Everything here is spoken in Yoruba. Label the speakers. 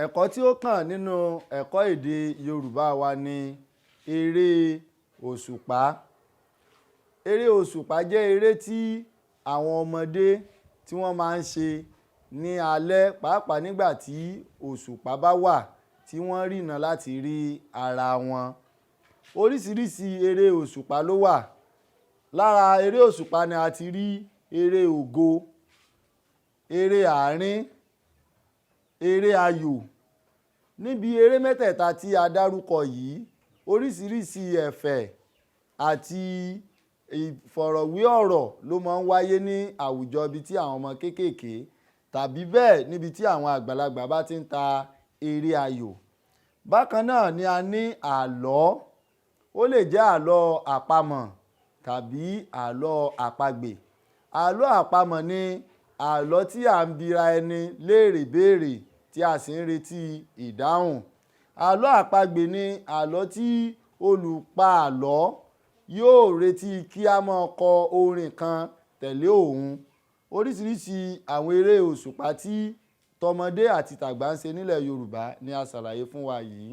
Speaker 1: Ẹ̀kọ́ tí ó kàn nínú ẹ̀kọ́ èdè Yorùbá wa ni eré òṣùpá. Eré òṣùpá jẹ́ eré tí àwọn ọmọdé tí wọ́n máa ń ṣe ní alẹ́, pàápàá nígbà tí òṣùpá bá wà tí wọ́n rína láti rí ara wọn. Oríṣiríṣi eré òṣùpá ló wà. Lára eré òṣùpá ni a ti rí eré ògo, eré àárín, eré ayò. Níbi eré mẹ́tẹ̀ẹ̀ta tí a dárúkọ yìí, oríṣiríṣi ẹ̀fẹ̀ àti ìfọ̀rọ̀wé ọ̀rọ̀ ló máa ń wáyé ní àwùjọ ibi tí àwọn ọmọ kéékèèké tàbí bẹ́ẹ̀ níbi tí àwọn àgbàlagbà bá ti ń ta eré ayò. Bákan náà ni a ní àlọ́. Ó lè jẹ́ àlọ́ àpamọ̀ tàbí àlọ́ àpagbè. Àlọ́ àpamọ̀ ni àlọ́ tí à ń bira ẹni léèrè béèrè tí a sì ń retí ìdáhùn. Àlọ́ àpagbè ni àlọ́ tí olùpa àlọ́ yóò retí kí a máa kọ orin kan tẹ̀lé òun. Oríṣiríṣi àwọn eré òṣùpá tí tọmọdé àti tàgbà ń ṣe nílẹ̀ Yorùbá ni a ṣàlàyé fún wa yìí.